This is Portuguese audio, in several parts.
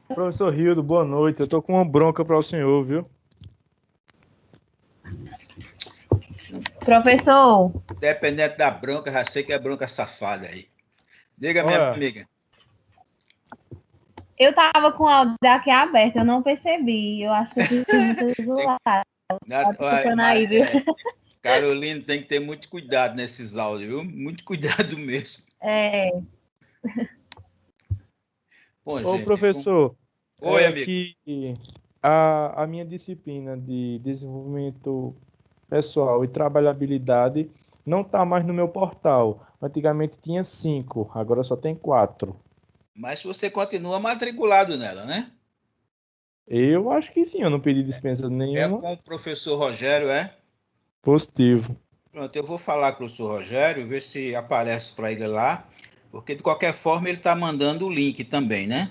Professor Rildo, boa noite. Eu tô com uma bronca para o senhor, viu? Professor, Dependendo da bronca, já sei que é bronca safada aí. Diga, minha Olha, amiga. eu tava com o áudio aqui aberto, eu não percebi. Eu acho que eu fiz muito do lado. Tá escutando aí, viu? Carolina tem que ter muito cuidado nesses áudios, viu? Muito cuidado mesmo. Bom, ô gente. professor, Oi, é amigo. que a minha disciplina de desenvolvimento pessoal e trabalhabilidade não tá mais no meu portal. Antigamente tinha 5, agora só tem 4. Mas você continua matriculado nela, né? Eu acho que sim, eu não pedi dispensa É nenhuma. com o professor Rogério, é? Positivo. Pronto, eu vou falar com o professor Rogério, ver se aparece para ele lá, porque de qualquer forma ele está mandando o link também, né?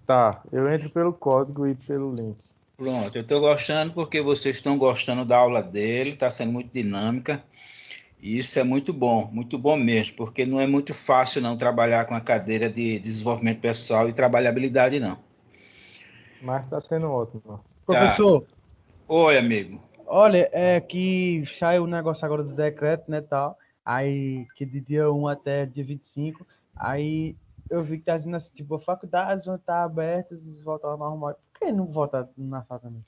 Tá, eu entro pelo código e pelo link. Pronto, eu estou gostando porque vocês estão gostando da aula dele, está sendo muito dinâmica, e isso é muito bom mesmo, porque não é muito fácil não trabalhar com a cadeira de desenvolvimento pessoal e trabalhabilidade, não. Mas tá sendo ótimo. Tá. Professor, Oi, amigo. olha, é que saiu o negócio agora do decreto, né, tal, aí que de dia 1 até dia 25, aí eu vi que tá dizendo assim, tipo, faculdades vão estar abertas e voltar ao normal. Por que não volta na sala também?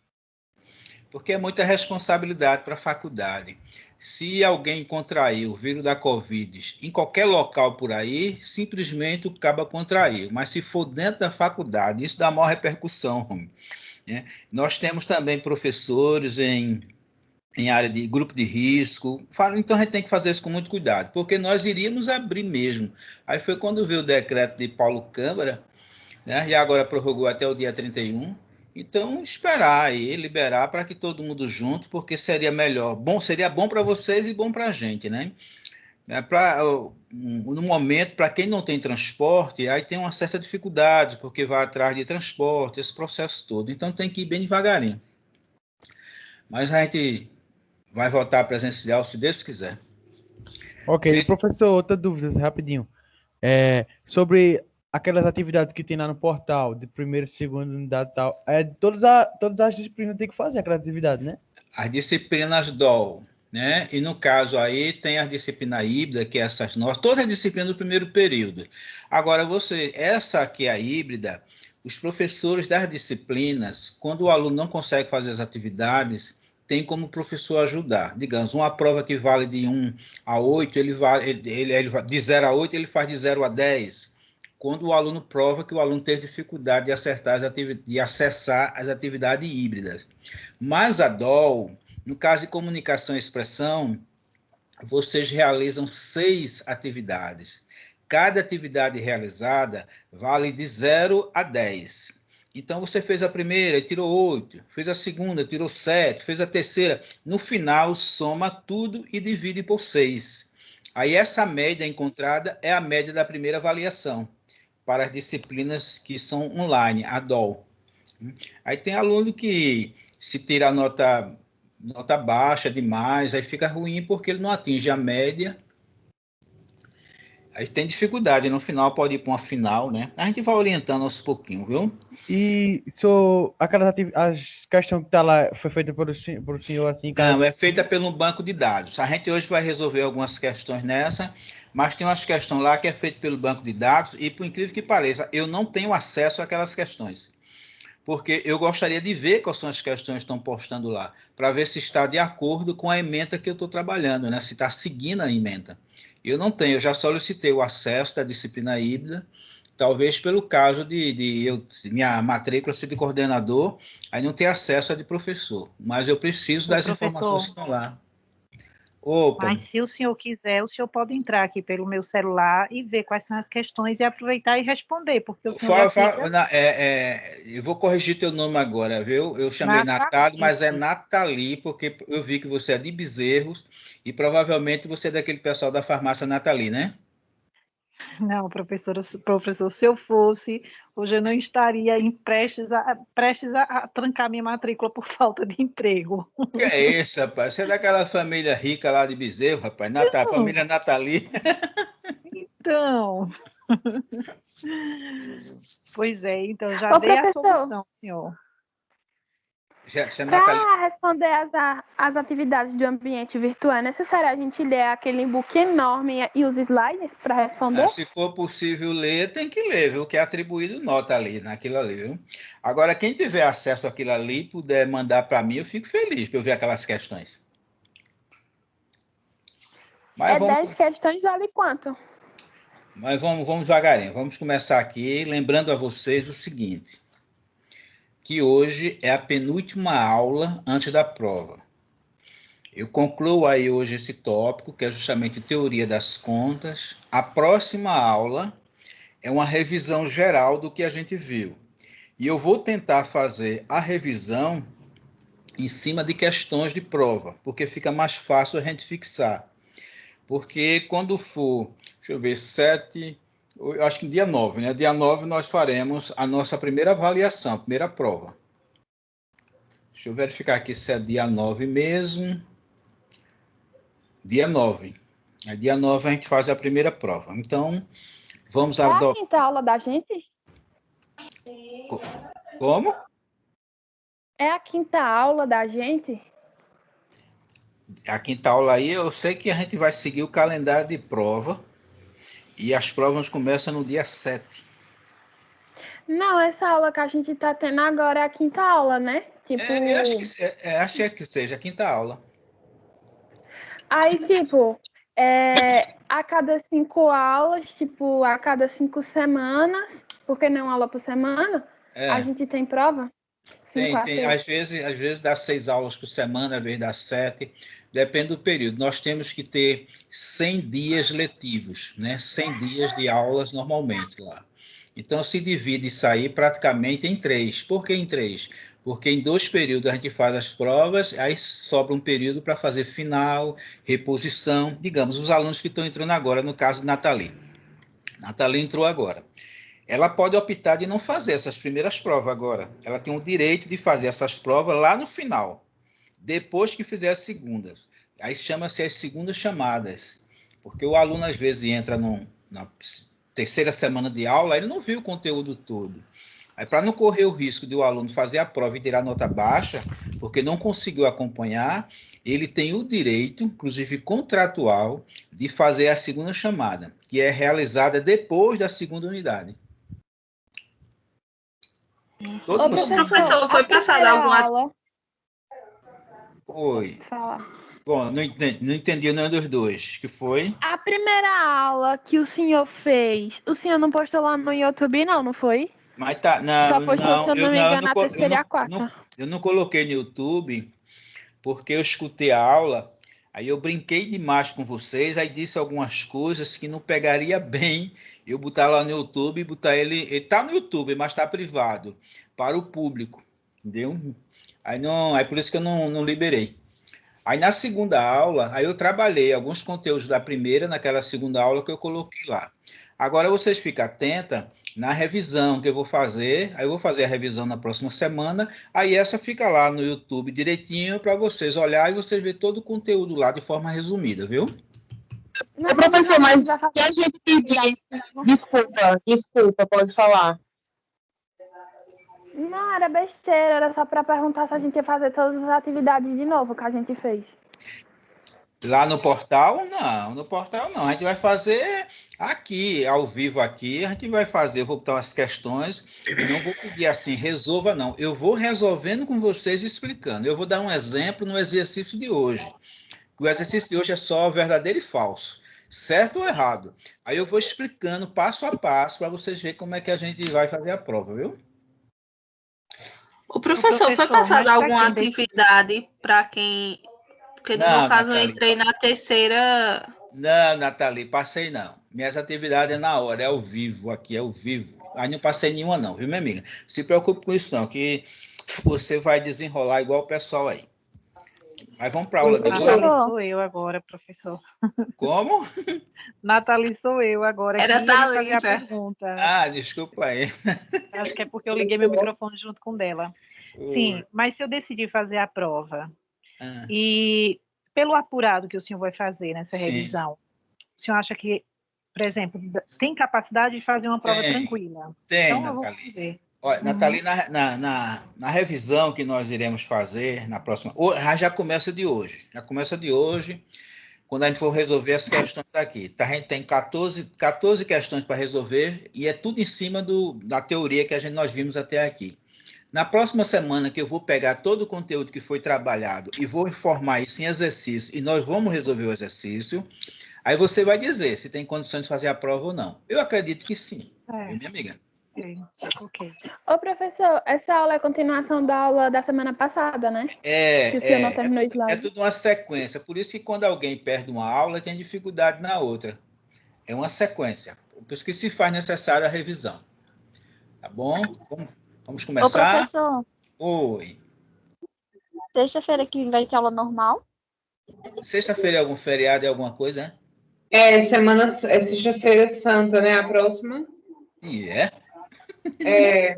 Porque é muita responsabilidade para a faculdade. Se alguém contrair o vírus da Covid em qualquer local por aí, simplesmente acaba contrair. Mas se for dentro da faculdade, isso dá maior repercussão, né? Nós temos também professores em área de grupo de risco. Então a gente tem que fazer isso com muito cuidado, porque nós iríamos abrir mesmo. Aí foi quando veio o decreto de Paulo Câmara, né? E agora prorrogou até o dia 31. Então, esperar aí, liberar para que todo mundo junto, porque seria melhor. Bom, seria bom para vocês e bom para a gente, né? No momento, para quem não tem transporte, aí tem uma certa dificuldade, porque vai atrás de transporte, esse processo todo. Então, tem que ir bem devagarinho. Mas a gente vai voltar presencial, se Deus quiser. Ok, Gente, professor, outra dúvida, rapidinho. Sobre aquelas atividades que tem lá no portal, de primeira, segunda unidade e tal, todas as disciplinas tem que fazer aquela atividade, né? as disciplinas DOL, né? E no caso aí tem a disciplina híbrida, que é essas nossas, todas as disciplinas do primeiro período. Agora, essa aqui é a híbrida, os professores das disciplinas, quando o aluno não consegue fazer as atividades, tem como professor ajudar. Digamos, uma prova que vale de 1 a 8, de 0 a 8, ele faz de 0 a 10. Quando o aluno prova que o aluno teve dificuldade de acessar as atividades híbridas. Mas a DOL, no caso de comunicação e expressão, vocês realizam 6 atividades. Cada atividade realizada vale de 0 a 10. Então, você fez a primeira e tirou 8, fez a segunda, tirou 7, fez a terceira. No final, soma tudo e divide por 6. Aí, essa média encontrada é a média da primeira avaliação para as disciplinas que são online, a DOL. Aí tem aluno que se tira a nota baixa demais, aí fica ruim porque ele não atinge a média. Aí tem dificuldade, no final pode ir para uma final, né? A gente vai orientando aos pouquinhos, viu? E as questões que tá lá foi feita por senhor assim, Não, cada. é feita pelo banco de dados. A gente hoje vai resolver algumas questões nessa, mas tem umas questões lá que é feita pelo banco de dados e, por incrível que pareça, eu não tenho acesso àquelas questões. Porque eu gostaria de ver quais são as questões que estão postando lá, para ver se está de acordo com a ementa que eu estou trabalhando, né? Se está seguindo a ementa. Eu não tenho, eu já solicitei o acesso da disciplina híbrida, talvez pelo caso de minha matrícula ser de coordenador, aí não ter acesso a de professor, mas eu preciso Ô, das informações professor, que estão lá. Opa, mas se o senhor quiser, o senhor pode entrar aqui pelo meu celular e ver quais são as questões e aproveitar e responder, porque o senhor já fica eu vou corrigir teu nome agora, viu? Eu chamei Nathalie. Natália, mas é Nathalie, porque eu vi que você é de Bezerros e provavelmente você é daquele pessoal da farmácia Nathalie, né? Não, professor, se eu fosse, hoje eu não estaria prestes a trancar minha matrícula por falta de emprego. Que é isso, rapaz? Você é daquela família rica lá de Bezerro, rapaz. Família Natali. Então, pois é, então já Ô, dei a professor, solução, senhor. Natali. para responder as atividades do ambiente virtual, é necessário a gente ler aquele e-book enorme e os slides para responder? Se for possível ler, tem que ler, viu? Que é atribuído nota ali, naquilo ali, viu? Agora, quem tiver acesso àquilo ali e puder mandar para mim, eu fico feliz para eu ver aquelas questões. Mas 10 questões vale quanto? Mas vamos devagarinho. Vamos começar aqui lembrando a vocês o seguinte, que hoje é a penúltima aula antes da prova. Eu concluo aí hoje esse tópico, que é justamente teoria das contas. A próxima aula é uma revisão geral do que a gente viu. E eu vou tentar fazer a revisão em cima de questões de prova, porque fica mais fácil a gente fixar. Porque quando for, deixa eu ver, 7, eu acho que dia 9, né? Dia 9 nós faremos a nossa primeira avaliação, primeira prova. Deixa eu verificar aqui se é dia 9 mesmo. Dia 9. Dia 9 a gente faz a primeira prova. Então, vamos... É a quinta aula da gente? Como? É a quinta aula da gente? A quinta aula aí, eu sei que a gente vai seguir o calendário de prova e as provas começam no dia 7. Não, essa aula que a gente está tendo agora é a quinta aula, né? Tipo... acho que seja a quinta aula. Aí, tipo, a cada 5 aulas, tipo, a cada 5 semanas, porque não aula por semana, a gente tem prova? Tem. Às vezes dá 6 aulas por semana, às vezes dá 7, depende do período. Nós temos que ter 100 dias letivos, né? 100 dias de aulas normalmente lá. Então, se divide isso aí praticamente em 3. Por que em 3? Porque em 2 períodos a gente faz as provas, aí sobra um período para fazer final, reposição. Digamos, os alunos que estão entrando agora, no caso de Nathalie. Nathalie entrou agora. Ela pode optar de não fazer essas primeiras provas agora. Ela tem o direito de fazer essas provas lá no final, depois que fizer as segundas. Aí chama-se as segundas chamadas, porque o aluno às vezes entra na terceira semana de aula, ele não viu o conteúdo todo. Aí, para não correr o risco de o aluno fazer a prova e tirar nota baixa, porque não conseguiu acompanhar, ele tem o direito, inclusive contratual, de fazer a segunda chamada, que é realizada depois da segunda unidade. Ô, professor, foi passada alguma aula? Oi. Bom, não entendi nenhum dos dois. Que foi? A primeira aula que o senhor fez, o senhor não postou lá no YouTube, não foi? Mas tá, não, só postou, se eu não me engano, a terceira e a quarta. Eu não coloquei no YouTube, porque eu escutei a aula, aí eu brinquei demais com vocês, aí disse algumas coisas que não pegaria bem eu botar lá no YouTube, botar ele tá no YouTube, mas tá privado, para o público, entendeu? Aí por isso que eu não liberei. Aí na segunda aula, aí eu trabalhei alguns conteúdos da primeira, naquela segunda aula que eu coloquei lá. Agora vocês ficam atentos na revisão que eu vou fazer, aí eu vou fazer a revisão na próxima semana, aí essa fica lá no YouTube direitinho para vocês olhar e vocês ver todo o conteúdo lá de forma resumida, viu? Não, professor, mas se a gente pedir... Desculpa, pode falar. Não, era besteira, era só para perguntar se a gente ia fazer todas as atividades de novo que a gente fez. Lá no portal, não. No portal, não. A gente vai fazer aqui, ao vivo aqui, a gente vai fazer, eu vou botar umas questões, não vou pedir assim, resolva não. Eu vou resolvendo com vocês e explicando. Eu vou dar um exemplo no exercício de hoje. O exercício de hoje é só verdadeiro e falso. Certo ou errado? Aí eu vou explicando passo a passo para vocês verem como é que a gente vai fazer a prova, viu? O professor foi passado alguma atividade para quem... Porque no meu caso eu entrei na terceira... Não, Nathalie, passei não. Minhas atividades é na hora, é ao vivo aqui, é ao vivo. Aí não passei nenhuma não, viu, minha amiga? Se preocupe com isso não, que você vai desenrolar igual o pessoal aí. Mas vamos para a aula de hoje. Nathalie sou eu agora, professor. Como? Nathalie sou eu agora. Era fazer a Thalita. pergunta. Ah, desculpa aí. Acho que é porque eu liguei meu microfone junto com o dela. Sim, mas se eu decidir fazer a prova e pelo apurado que o senhor vai fazer nessa revisão, o senhor acha que, por exemplo, tem capacidade de fazer uma prova tranquila? Tem, então, Nathalie. Olha, Nathalie, na revisão que nós iremos fazer na próxima... Já começa de hoje. Já começa de hoje, quando a gente for resolver as questões aqui. Tá? A gente tem 14 questões para resolver e é tudo em cima da teoria que nós vimos até aqui. Na próxima semana, que eu vou pegar todo o conteúdo que foi trabalhado e vou informar isso em exercício, e nós vamos resolver o exercício, aí você vai dizer se tem condições de fazer a prova ou não. Eu acredito que sim, minha amiga. Ok. Ô, professor, essa aula é continuação da aula da semana passada, né? Que o senhor não terminou o slide. É tudo uma sequência. Por isso que quando alguém perde uma aula, tem dificuldade na outra. É uma sequência. Por isso que se faz necessária a revisão. Tá bom? Vamos começar? Ô, professor. Oi. Sexta-feira que vai ter aula normal? Sexta-feira é algum feriado, é alguma coisa, é? É sexta-feira santa, né? A próxima. E é?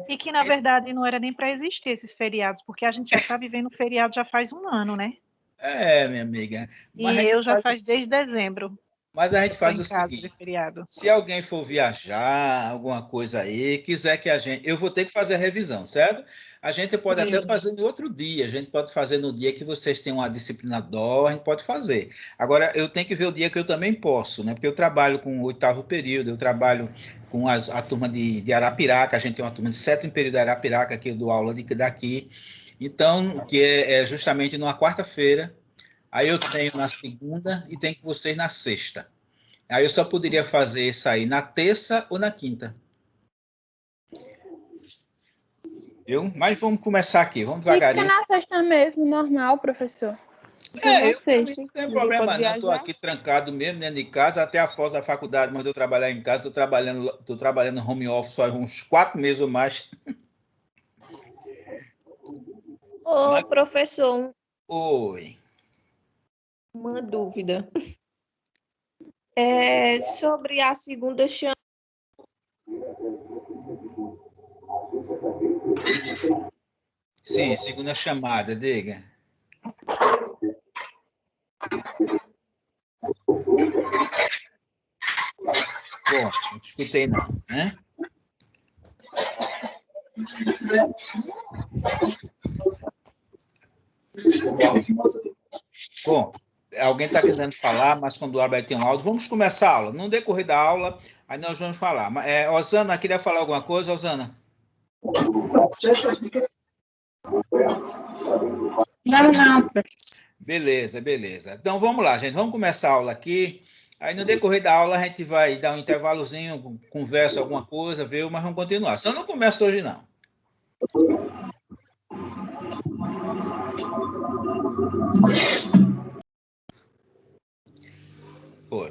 E que, na verdade, não era nem para existir esses feriados, porque a gente já está vivendo feriado já faz um ano, né? Minha amiga. Mas eu já faz desde dezembro. Mas a gente faz o seguinte, se alguém for viajar, alguma coisa aí, quiser que eu vou ter que fazer a revisão, certo? A gente pode até fazer no outro dia, a gente pode fazer no dia que vocês têm uma disciplina DO, a gente pode fazer. Agora, eu tenho que ver o dia que eu também posso, né? Porque eu trabalho com o 8º período, eu trabalho com a turma de Arapiraca, a gente tem uma turma de 7º período de Arapiraca, que eu dou aula daqui, então, que é justamente numa quarta-feira. Aí eu tenho na segunda e tenho com vocês na sexta. Aí eu só poderia fazer isso aí na terça ou na quinta. Viu? Mas vamos começar aqui, vamos devagarinho. Fica na sexta mesmo, normal, professor. Eu não tenho problema não, estou aqui trancado mesmo dentro de casa, até a foto da faculdade, mas eu trabalhar em casa, estou trabalhando home office só uns 4 meses ou mais. Ô, professor. Oi. Uma dúvida. Sobre a segunda chama. Sim, segunda chamada, diga. Bom, não escutei não, né? Bom, alguém está querendo falar, mas quando o Albert tem um áudio, vamos começar a aula. No decorrer da aula, aí nós vamos falar. Osana, queria falar alguma coisa, Osana? Não. Beleza. Então, vamos lá, gente. Vamos começar a aula aqui. Aí, no decorrer da aula, a gente vai dar um intervalozinho, conversa alguma coisa, viu? Mas vamos continuar. Só não começa hoje, não.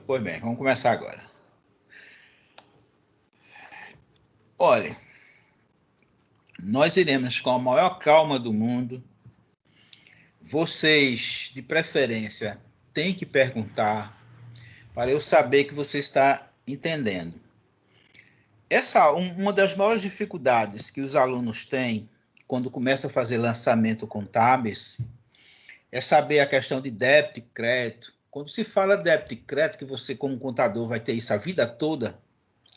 Pois bem, vamos começar agora. Olha, nós iremos com a maior calma do mundo. Vocês, de preferência, têm que perguntar para eu saber que você está entendendo. Uma das maiores dificuldades que os alunos têm quando começam a fazer lançamento contábeis é saber a questão de débito e crédito. Quando se fala débito e crédito, que você, como contador, vai ter isso a vida toda,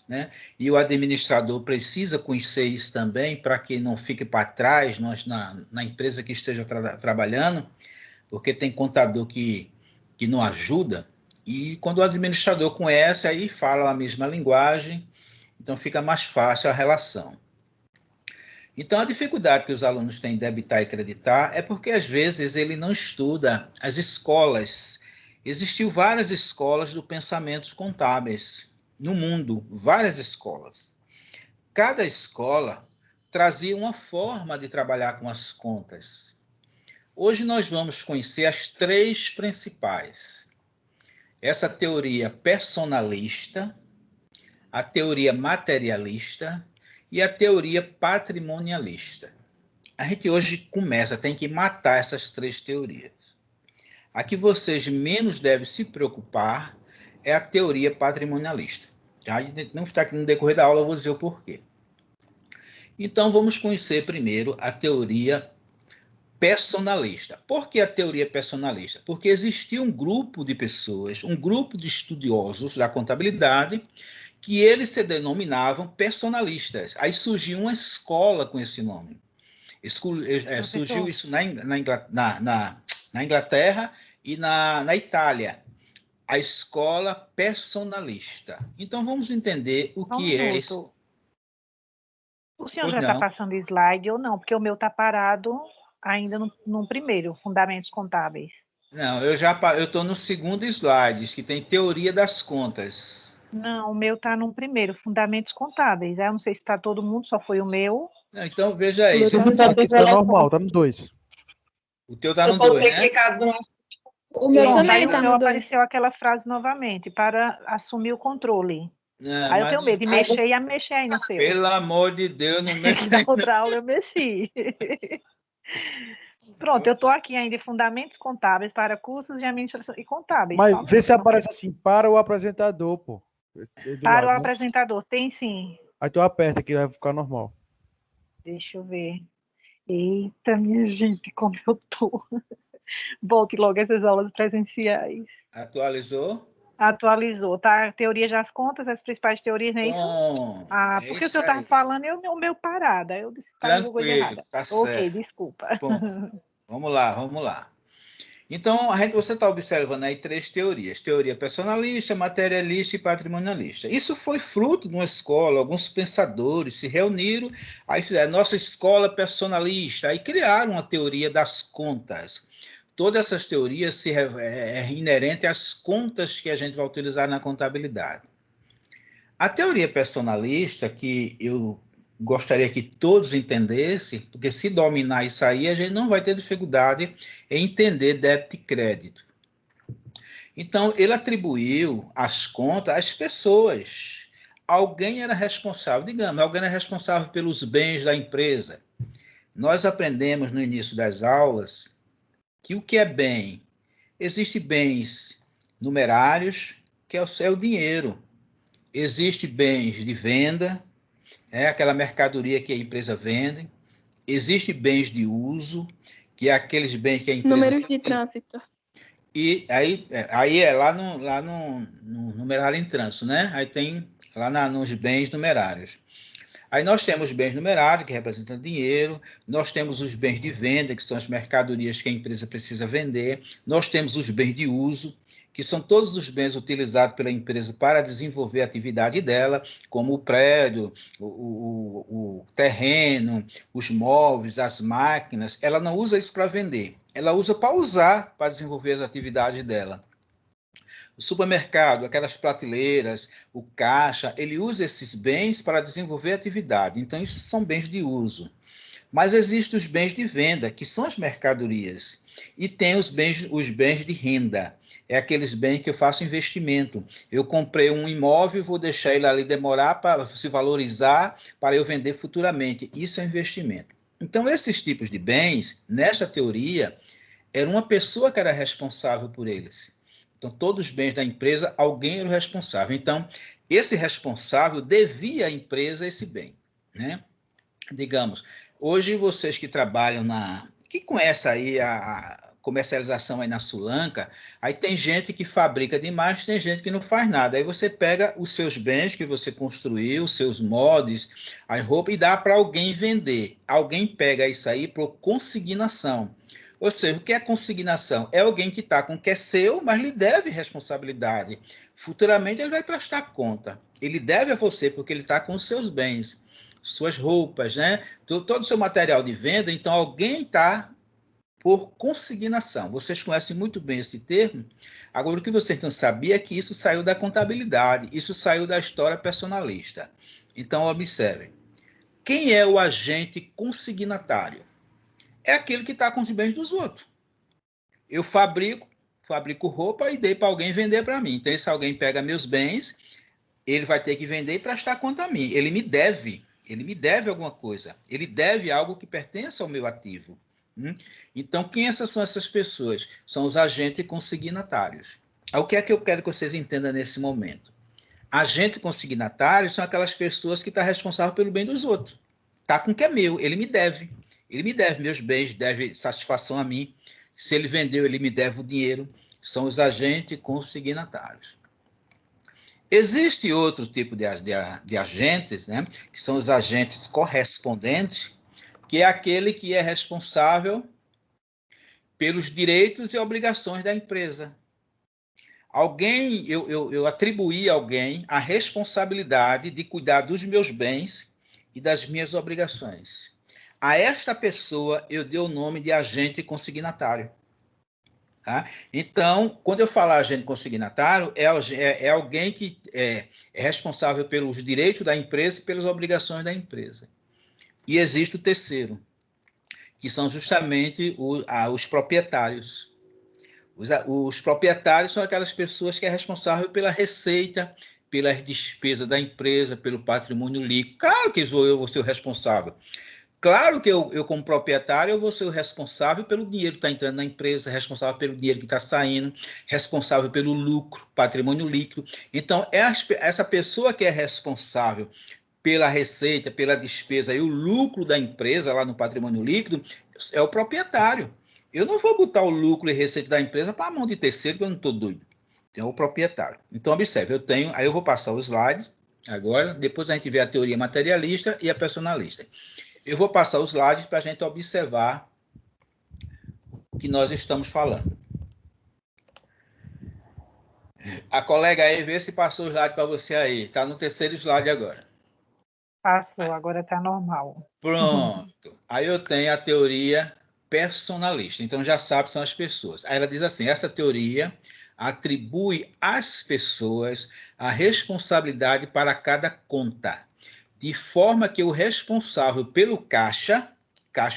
né? E o administrador precisa conhecer isso também para que não fique para trás na empresa que esteja trabalhando, porque tem contador que não ajuda, e quando o administrador conhece, aí fala a mesma linguagem, então fica mais fácil a relação. Então, a dificuldade que os alunos têm em debitar e creditar é porque, às vezes, ele não estuda as escolas. Existiam várias escolas do pensamento contábeis no mundo, várias escolas. Cada escola trazia uma forma de trabalhar com as contas. Hoje nós vamos conhecer as 3 principais. Essa teoria personalista, a teoria materialista e a teoria patrimonialista. A gente hoje tem que matar essas 3 teorias. A que vocês menos devem se preocupar é a teoria patrimonialista. Tá? Não está aqui no decorrer da aula, eu vou dizer o porquê. Então, vamos conhecer primeiro a teoria personalista. Por que a teoria personalista? Porque existia um grupo de pessoas, um grupo de estudiosos da contabilidade, que eles se denominavam personalistas. Aí surgiu uma escola com esse nome. Surgiu isso na Inglaterra e na Itália. A escola personalista. Então, vamos entender o que é isso. O senhor já está passando slide ou não? Porque o meu está parado ainda no primeiro, Fundamentos Contábeis. Não, eu estou no segundo slide, que tem teoria das contas. Não, o meu está no primeiro, Fundamentos Contábeis. Eu não sei se está todo mundo, só foi o meu. Não, então, veja aí. Está normal, está no 2. O teu está no 2, né? O meu também está no 2. Apareceu aquela frase novamente, para assumir o controle. Não, aí eu tenho medo de mexer e mexer aí no seu. Pelo amor de Deus, não mexe. Da outra aula eu mexi. Pronto, eu estou aqui ainda em Fundamentos Contábeis para cursos de administração e contábeis. Mas vê se aparece assim, para o apresentador, pô. Para o apresentador, tem sim. Aí tu aperta que vai ficar normal. Deixa eu ver. Eita, minha gente, como eu tô. Volte logo essas aulas presenciais. Atualizou? Atualizou, tá? Teoria das contas, as principais teorias, não é isso? Porque o senhor estava falando e o meu parada. Eu disse, tranquilo, tá certo. Ok, desculpa. Bom, vamos lá. Então, você está observando aí 3 teorias. Teoria personalista, materialista e patrimonialista. Isso foi fruto de uma escola, alguns pensadores se reuniram, aí fizeram nossa escola personalista, aí criaram uma teoria das contas. Todas essas teorias é inerente às contas que a gente vai utilizar na contabilidade. A teoria personalista, que eu gostaria que todos entendessem, porque se dominar isso aí, a gente não vai ter dificuldade em entender débito e crédito. Então, ele atribuiu as contas às pessoas. Alguém era responsável, digamos, alguém era responsável pelos bens da empresa. Nós aprendemos no início das aulas que o que é bem? Existem bens numerários, que é o dinheiro. Existem bens de venda, aquela mercadoria que a empresa vende. Existem bens de uso, que é aqueles bens que a empresa... Números de trânsito. E aí é lá no numerário em trânsito, né? Aí tem lá nos bens numerários. Aí nós temos bens numerários, que representam dinheiro, nós temos os bens de venda, que são as mercadorias que a empresa precisa vender, nós temos os bens de uso, que são todos os bens utilizados pela empresa para desenvolver a atividade dela, como o prédio, o terreno, os móveis, as máquinas. Ela não usa isso para vender, ela usa para usar, para desenvolver as atividades dela. O supermercado, aquelas prateleiras, o caixa, ele usa esses bens para desenvolver atividade. Então, isso são bens de uso. Mas existem os bens de venda, que são as mercadorias. E tem os bens de renda. É aqueles bens que eu faço investimento. Eu comprei um imóvel, vou deixar ele ali demorar para se valorizar, para eu vender futuramente. Isso é investimento. Então, esses tipos de bens, nesta teoria, era uma pessoa que era responsável por eles. Então, todos os bens da empresa, alguém era o responsável. Então, esse responsável devia à empresa esse bem, né? Digamos, hoje vocês que trabalham que conhecem aí a comercialização aí na Sulanca, aí tem gente que fabrica demais, tem gente que não faz nada. Aí você pega os seus bens que você construiu, os seus moldes, as roupas, e dá para alguém vender. Alguém pega isso aí por consignação. Ou seja, o que é consignação? É alguém que está com o que é seu, mas lhe deve responsabilidade. Futuramente ele vai prestar conta. Ele deve a você porque ele está com os seus bens, suas roupas, né? Todo o seu material de venda. Então, alguém está por consignação. Vocês conhecem muito bem esse termo. Agora, o que vocês não sabiam é que isso saiu da contabilidade, isso saiu da história personalista. Então, observem. Quem é o agente consignatário? É aquele que está com os bens dos outros. Eu fabrico roupa e dei para alguém vender para mim. Então, se alguém pega meus bens, ele vai ter que vender e prestar conta a mim. Ele me deve alguma coisa. Ele deve algo que pertence ao meu ativo. Então, são essas pessoas? São os agentes consignatários. O que é que eu quero que vocês entendam nesse momento? Agente consignatário são aquelas pessoas que estão responsáveis pelo bem dos outros. Está com o que é meu, ele me deve. Ele me deve meus bens, deve satisfação a mim. Se ele vendeu, ele me deve o dinheiro. São os agentes consignatários. Existe outro tipo de agentes, né, que são os agentes correspondentes, que é aquele que é responsável pelos direitos e obrigações da empresa. Eu atribuí a alguém a responsabilidade de cuidar dos meus bens e das minhas obrigações. A esta pessoa eu dei o nome de agente consignatário. Tá? Então, quando eu falar agente consignatário, é alguém que é responsável pelos direitos da empresa e pelas obrigações da empresa. E existe o terceiro, que são justamente os proprietários. Os proprietários são aquelas pessoas que é responsável pela receita, pelas despesas da empresa, pelo patrimônio líquido. Claro que eu vou ser o responsável. Claro que eu, como proprietário, eu vou ser o responsável pelo dinheiro que está entrando na empresa, responsável pelo dinheiro que está saindo, responsável pelo lucro, patrimônio líquido. Então, essa pessoa que é responsável pela receita, pela despesa e o lucro da empresa lá no patrimônio líquido é o proprietário. Eu não vou botar o lucro e receita da empresa para a mão de terceiro, que eu não estou doido. Então, é o proprietário. Então, observe, aí eu vou passar os slides agora, depois a gente vê a teoria materialista e a personalista. Eu vou passar os slides para a gente observar o que nós estamos falando. A colega aí, vê se passou o slide para você aí. Está no terceiro slide agora. Passou, agora está normal. Pronto. Aí eu tenho a teoria personalista. Então, já sabe, são as pessoas. Aí ela diz assim, essa teoria atribui às pessoas a responsabilidade para cada conta, de forma que o responsável pelo caixa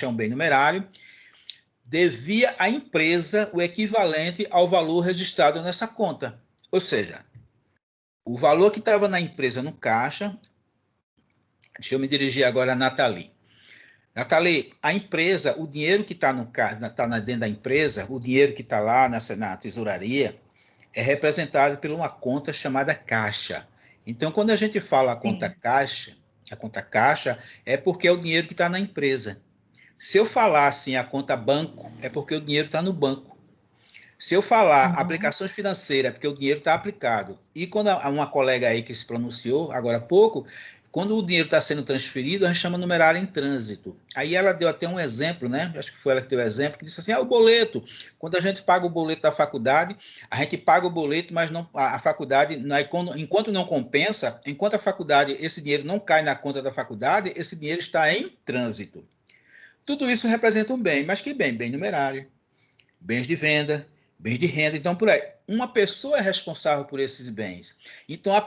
é um bem numerário, devia à empresa o equivalente ao valor registrado nessa conta. Ou seja, o valor que estava na empresa no caixa, deixa eu me dirigir agora a Nathalie. Nathalie, a empresa, o dinheiro que está dentro da empresa, o dinheiro que está lá na tesouraria, é representado por uma conta chamada caixa. Então, quando a gente fala a conta caixa é porque é o dinheiro que está na empresa. Se eu falar assim a conta banco, é porque o dinheiro está no banco. Se eu falar aplicações financeiras, é porque o dinheiro está aplicado. E quando uma colega aí que se pronunciou agora há pouco, quando o dinheiro está sendo transferido, a gente chama numerário em trânsito. Aí ela deu até um exemplo, né? Acho que foi ela que deu o exemplo, que disse assim, o boleto. Quando a gente paga o boleto da faculdade, a gente paga o boleto, mas não, a faculdade, enquanto não compensa, enquanto a faculdade, esse dinheiro não cai na conta da faculdade, esse dinheiro está em trânsito. Tudo isso representa um bem, mas que bem? Bem numerário, bens de venda, bens de renda, então por aí. Uma pessoa é responsável por esses bens. Então,